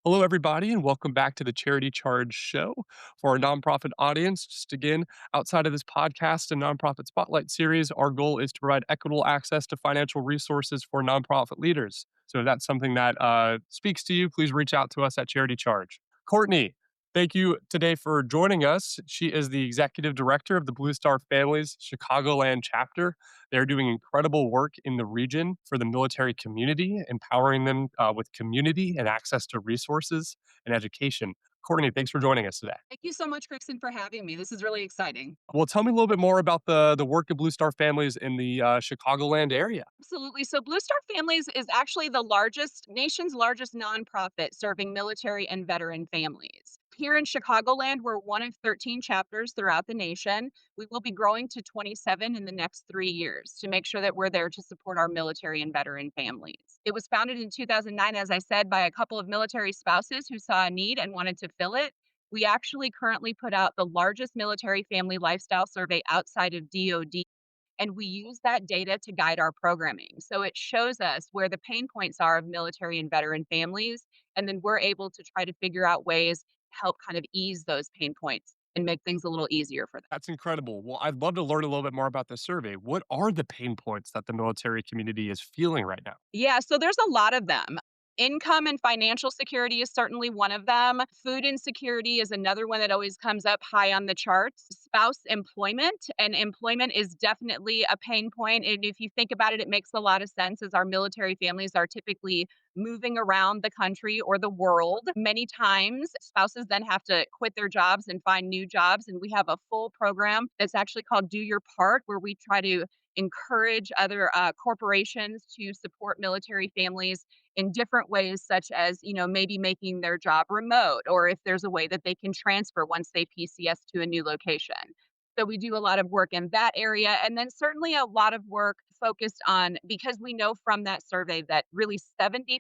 Hello, everybody, and welcome back to the Charity Charge Show for our nonprofit audience. Just again, outside of this podcast and nonprofit spotlight series, our goal is to provide equitable access to financial resources for nonprofit leaders. So if that's something that speaks to you, please reach out to us at Charity Charge. Courtney, thank you today for joining us. She is the executive director of the Blue Star Families Chicagoland chapter. They're doing incredible work in the region for the military community, empowering them with community and access to resources and education. Courtney, thanks for joining us today. Thank you so much, Kristen, for having me. This is really exciting. Well, tell me a little bit more about the work of Blue Star Families in the Chicagoland area. Absolutely. So, Blue Star Families is actually nation's largest nonprofit serving military and veteran families. Here in Chicagoland, we're one of 13 chapters throughout the nation. We will be growing to 27 in the next 3 years to make sure that we're there to support our military and veteran families. It was founded in 2009, as I said, by a couple of military spouses who saw a need and wanted to fill it. We actually currently put out the largest military family lifestyle survey outside of DoD, and we use that data to guide our programming. So it shows us where the pain points are of military and veteran families, and then we're able to try to figure out ways to help kind of ease those pain points and make things a little easier for them. That's incredible. Well, I'd love to learn a little bit more about the survey. What are the pain points that the military community is feeling right now? Yeah, so there's a lot of them. Income and financial security is certainly one of them. Food insecurity is another one that always comes up high on the charts. Spouse employment, and employment is definitely a pain point. And if you think about it, it makes a lot of sense as our military families are typically moving around the country or the world. Many times, spouses then have to quit their jobs and find new jobs. And we have a full program that's actually called Do Your Part, where we try to encourage other corporations to support military families in different ways, such as, maybe making their job remote, or if there's a way that they can transfer once they PCS to a new location. So we do a lot of work in that area. And then certainly a lot of work focused on, because we know from that survey that really 70%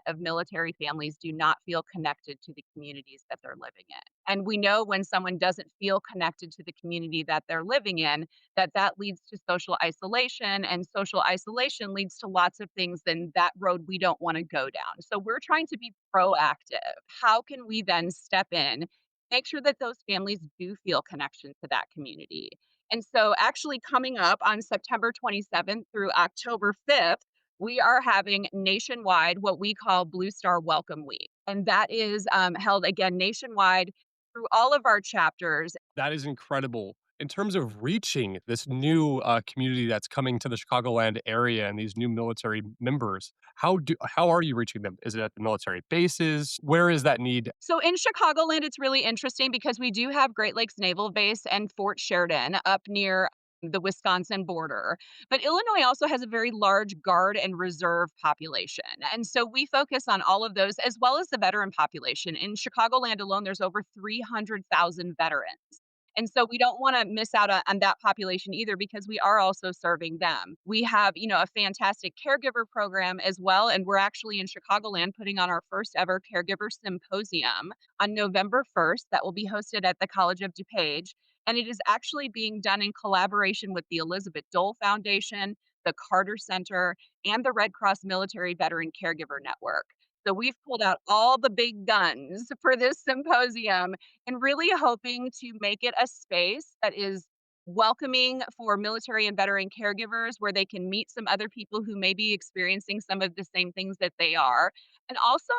of military families do not feel connected to the communities that they're living in. And we know when someone doesn't feel connected to the community that they're living in, that leads to social isolation, and social isolation leads to lots of things, then that road we don't want to go down. So we're trying to be proactive. How can we then step in, make sure that those families do feel connection to that community? And so actually coming up on September 27th through October 5th, we are having nationwide what we call Blue Star Welcome Week. And that is held again nationwide through all of our chapters. That is incredible. In terms of reaching this new community that's coming to the Chicagoland area and these new military members, how are you reaching them? Is it at the military bases? Where is that need? So in Chicagoland, it's really interesting because we do have Great Lakes Naval Base and Fort Sheridan up near the Wisconsin border. But Illinois also has a very large Guard and Reserve population. And so we focus on all of those as well as the veteran population. In Chicagoland alone, there's over 300,000 veterans. And so we don't want to miss out on that population either, because we are also serving them. We have, a fantastic caregiver program as well. And we're actually in Chicagoland putting on our first ever caregiver symposium on November 1st that will be hosted at the College of DuPage. And it is actually being done in collaboration with the Elizabeth Dole Foundation, the Carter Center, and the Red Cross Military Veteran Caregiver Network. So we've pulled out all the big guns for this symposium and really hoping to make it a space that is welcoming for military and veteran caregivers, where they can meet some other people who may be experiencing some of the same things that they are, and also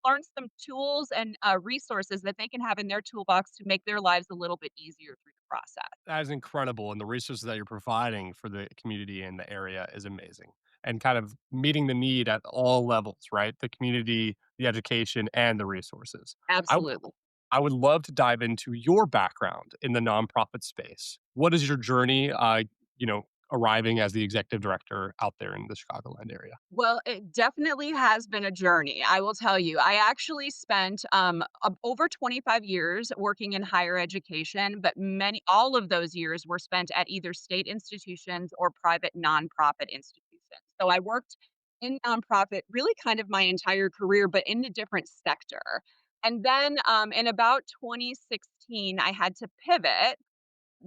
learn some tools and resources that they can have in their toolbox to make their lives a little bit easier through the process. That is incredible, and the resources that you're providing for the community in the area is amazing, and kind of meeting the need at all levels, right? The community, the education, and the resources. I w Absolutely. I would love to dive into your background in the nonprofit space. What is your journey, you know, arriving as the executive director out there in the Chicagoland area? Well, it definitely has been a journey. I will tell you. I actually spent over 25 years working in higher education, but all of those years were spent at either state institutions or private nonprofit institutions. So I worked in nonprofit really kind of my entire career, but in a different sector. And then in about 2016, I had to pivot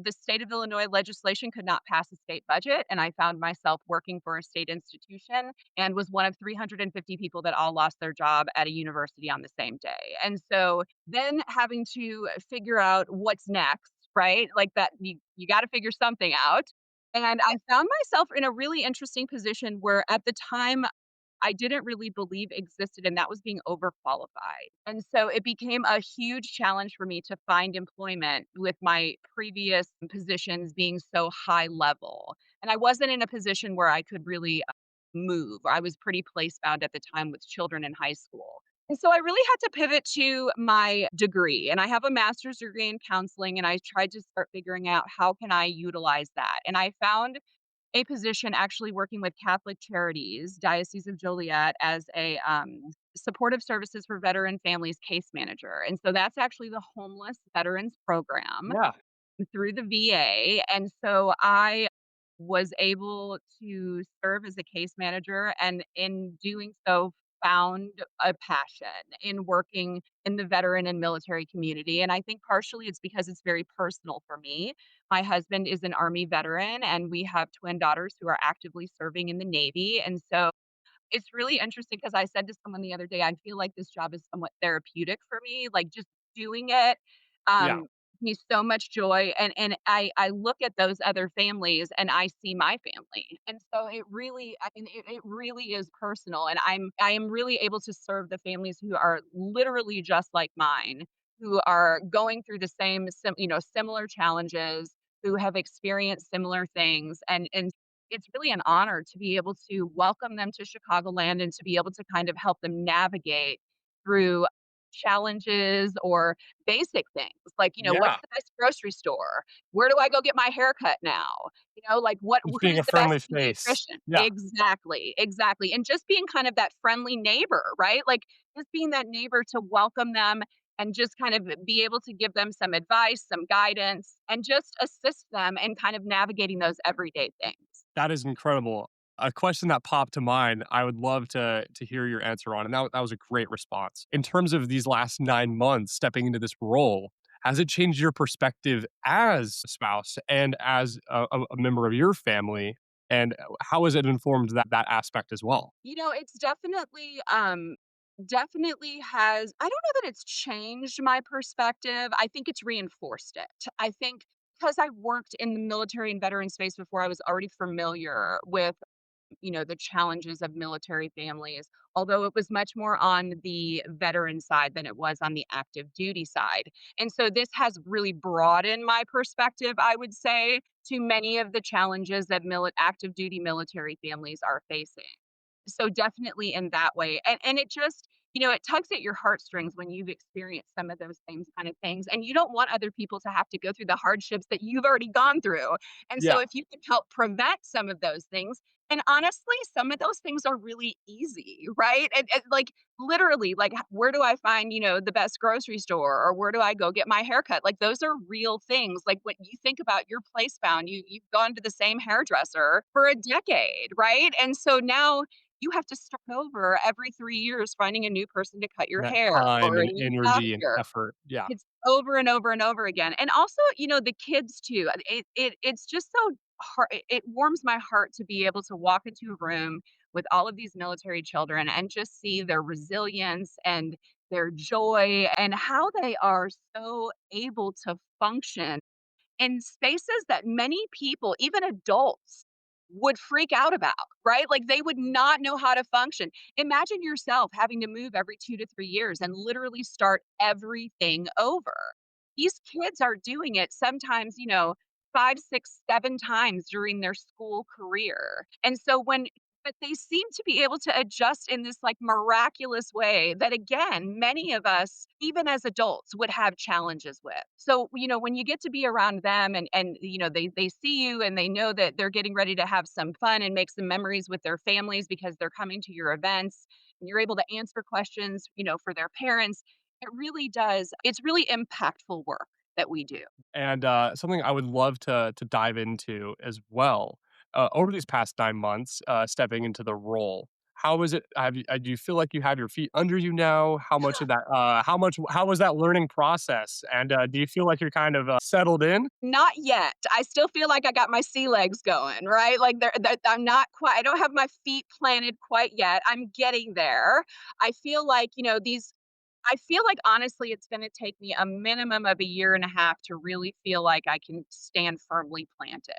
the state of Illinois legislation could not pass a state budget, and I found myself working for a state institution and was one of 350 people that all lost their job at a university on the same day. And so then having to figure out what's next, right? Like that you got to figure something out. And I found myself in a really interesting position where at the time I didn't really believe existed, and that was being overqualified. And so it became a huge challenge for me to find employment with my previous positions being so high level. And I wasn't in a position where I could really move. I was pretty place bound at the time with children in high school. And so I really had to pivot to my degree. And I have a master's degree in counseling, and I tried to start figuring out how can I utilize that. And I found a position actually working with Catholic Charities, Diocese of Joliet, as a supportive services for veteran families case manager. And so that's actually the homeless veterans program Yeah. through the VA. And so I was able to serve as a case manager, and in doing so, found a passion in working in the veteran and military community. And I think partially it's because it's very personal for me. My husband is an Army veteran, and we have twin daughters who are actively serving in the Navy. And so it's really interesting because I said to someone the other day, I feel like this job is somewhat therapeutic for me, like, just doing it, Yeah. gives me so much joy, and I look at those other families, and I see my family, and so it really I mean, it really is personal, and I am really able to serve the families who are literally just like mine, who are going through the same similar challenges, who have experienced similar things, and it's really an honor to be able to welcome them to Chicagoland and to be able to kind of help them navigate through challenges or basic things like, what's Yeah. the best grocery store? Where do I go get my hair cut now? Like Just being who's a the best friendly face. pediatrician? Yeah. Exactly, exactly. And just being kind of that friendly neighbor, right? Like just being that neighbor to welcome them and just kind of be able to give them some advice, some guidance, and just assist them in kind of navigating those everyday things. That is incredible. A question that popped to mind, I would love to hear your answer on, and that was a great response. In terms of these last 9 months stepping into this role, has it changed your perspective as a spouse and as a member of your family? And how has it informed that aspect as well? It's definitely has I don't know that it's changed my perspective. I think it's reinforced it. I think because I worked in the military and veteran space before, I was already familiar with the challenges of military families, although it was much more on the veteran side than it was on the active duty side. And so this has really broadened my perspective, I would say, to many of the challenges that active duty military families are facing. So definitely in that way. And it just it tugs at your heartstrings when you've experienced some of those same kind of things, and you don't want other people to have to go through the hardships that you've already gone through. And so Yeah. if you can help prevent some of those things, and honestly, some of those things are really easy, right? And like literally, like where do I find, the best grocery store, or where do I go get my haircut? Like those are real things. Like when you think about your place bound, you've gone to the same hairdresser for a decade, right? And so now you have to start over every 3 years finding a new person to cut your That hair time or a and new energy and doctor. effort. Yeah. It's over and over and over again. And also, the kids too. It's just so heart it warms my heart to be able to walk into a room with all of these military children and just see their resilience and their joy and how they are so able to function in spaces that many people, even adults, would freak out about, right? Like they would not know how to function. Imagine yourself having to move every 2 to 3 years and literally start everything over. These kids are doing it sometimes, five, six, seven times during their school career. And so but they seem to be able to adjust in this like miraculous way that again many of us even as adults would have challenges with. So when you get to be around them and they see you and they know that they're getting ready to have some fun and make some memories with their families because they're coming to your events and you're able to answer questions for their parents, it's really impactful work that we do. And something I would love to dive into as well. Over these past 9 months, stepping into the role, How is it do you feel like you have your feet under you now? How much of that, how was that learning process? And, do you feel like you're kind of, settled in? Not yet. I still feel like I got my sea legs going, right? Like they're I'm not quite I don't have my feet planted quite yet. I'm getting there. I feel like, I feel like honestly it's going to take me a minimum of a year and a half to really feel like I can stand firmly planted.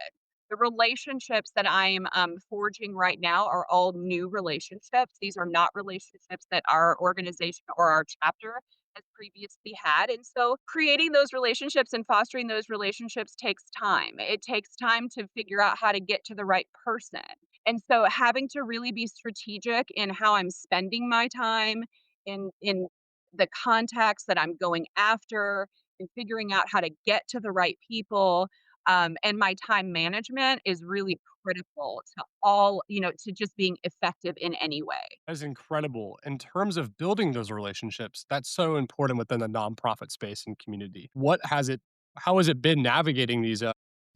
The relationships that I am forging right now are all new relationships. These are not relationships that our organization or our chapter has previously had. And so creating those relationships and fostering those relationships takes time. It takes time to figure out how to get to the right person. And so having to really be strategic in how I'm spending my time, in the contacts that I'm going after, and figuring out how to get to the right people, and my time management is really critical to to just being effective in any way. That is incredible. In terms of building those relationships, that's so important within the nonprofit space and community. How has it been navigating these,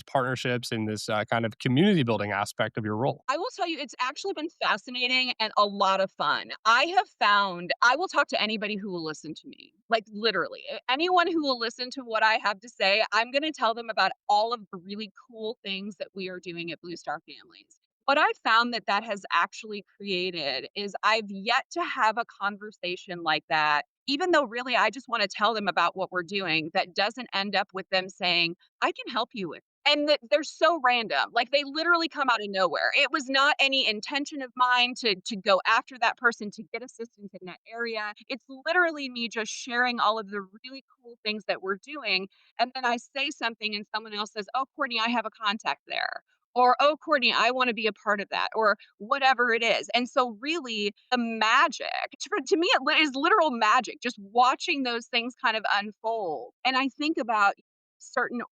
partnerships and this, kind of community building aspect of your role? I will tell you, it's actually been fascinating and a lot of fun. I have found I will talk to anybody who will listen to me, like literally. Anyone who will listen to what I have to say, I'm going to tell them about all of the really cool things that we are doing at Blue Star Families. What I found that has actually created is I've yet to have a conversation like that, even though really I just want to tell them about what we're doing, that doesn't end up with them saying, I can help you with and that they're so random, like, they literally come out of nowhere. It was not any intention of mine to go after that person to get assistance in that area. It's literally me just sharing all of the really cool things that we're doing, and then I say something and someone else says, "Oh, Courtney, I have a contact there." Or, "Oh, Courtney, I wanna be a part of that," or whatever it is, and so really, the magic to me, it is literal magic, just watching those things kind of unfold, and I think about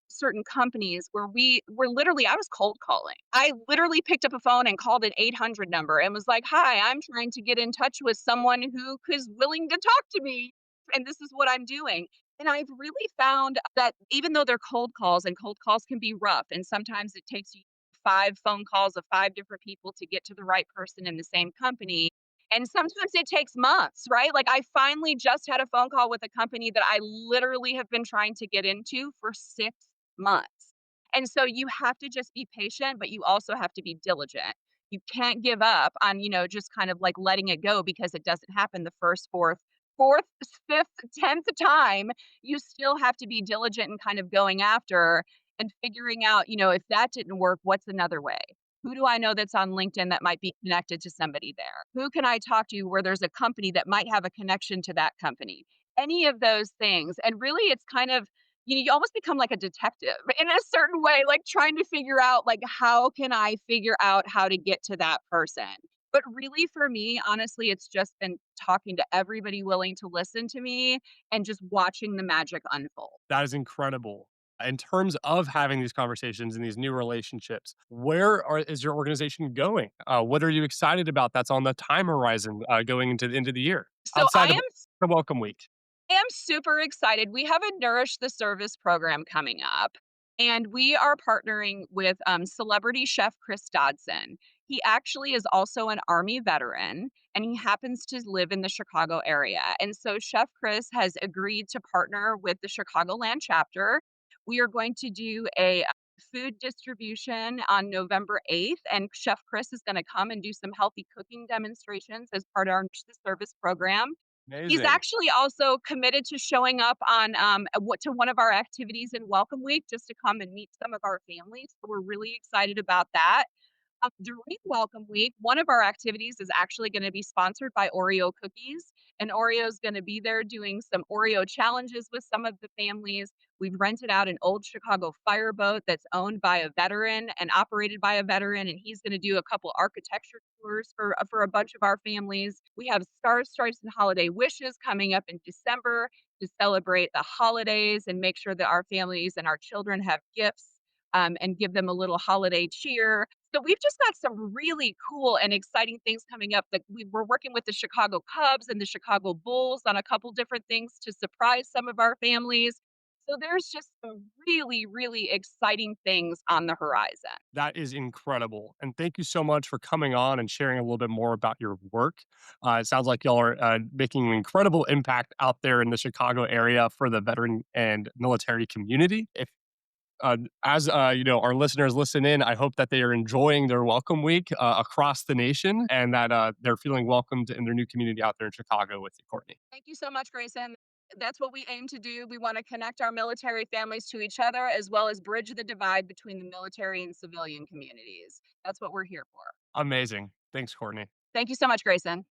certain companies where we were literally I was cold calling. I literally picked up a phone and called an 800 number and was like, "Hi, I'm trying to get in touch with someone who is willing to talk to me, and this is what I'm doing." And I've really found that even though they're cold calls and cold calls can be rough, and sometimes it takes you 5 phone calls of 5 different people to get to the right person in the same company, and sometimes it takes months, right? Like, I finally just had a phone call with a company that I literally have been trying to get into for 6 months. And so you have to just be patient, but you also have to be diligent. You can't give up on, just kind of like letting it go because it doesn't happen the first, fourth, fifth, 10th time. You still have to be diligent and kind of going after and figuring out, if that didn't work, what's another way? Who do I know that's on LinkedIn that might be connected to somebody there? Who can I talk to where there's a company that might have a connection to that company? Any of those things. And really, it's kind of, you almost become like a detective in a certain way, like trying to figure out, like, how can I figure out how to get to that person? But really, for me, honestly, it's just been talking to everybody willing to listen to me and just watching the magic unfold. That is incredible. In terms of having these conversations and these new relationships, is your organization going? What are you excited about that's on the time horizon, going into the end of the year, So outside of the welcome week? I am super excited. We have a Nourish the Service program coming up, and we are partnering with celebrity chef Chris Dodson. He actually is also an Army veteran, and he happens to live in the Chicago area. And so, Chef Chris has agreed to partner with the Chicagoland chapter. We are going to do a food distribution on November 8th, and Chef Chris is going to come and do some healthy cooking demonstrations as part of our Nourish the Service program. He's Amazing. actually also committed to showing up on, what to one of our activities in Welcome Week just to come and meet some of our families, so we're really excited about that. During Welcome Week, one of our activities is actually gonna be sponsored by Oreo Cookies, and Oreo's gonna be there doing some Oreo challenges with some of the families. We've rented out an old Chicago fireboat that's owned by a veteran and operated by a veteran, and he's gonna do a couple architecture tours for a bunch of our families. We have Stars, Stripes, and Holiday Wishes coming up in December to celebrate the holidays and make sure that our families and our children have gifts, and give them a little holiday cheer. So we've just got some really cool and exciting things coming up that we're working with the Chicago Cubs and the Chicago Bulls on a couple different things to surprise some of our families. So there's just some really, really exciting things on the horizon. That is incredible. And thank you so much for coming on and sharing a little bit more about your work. It sounds like y'all are making an incredible impact out there in the Chicago area for the veteran and military community. If as you know, our listeners listen in, I hope that they are enjoying their welcome week across the nation, and that they're feeling welcomed in their new community out there in Chicago with you, Courtney. Thank you so much, Grayson. That's what we aim to do. We want to connect our military families to each other as well as bridge the divide between the military and civilian communities. That's what we're here for. Amazing. Thanks, Courtney. Thank you so much, Grayson.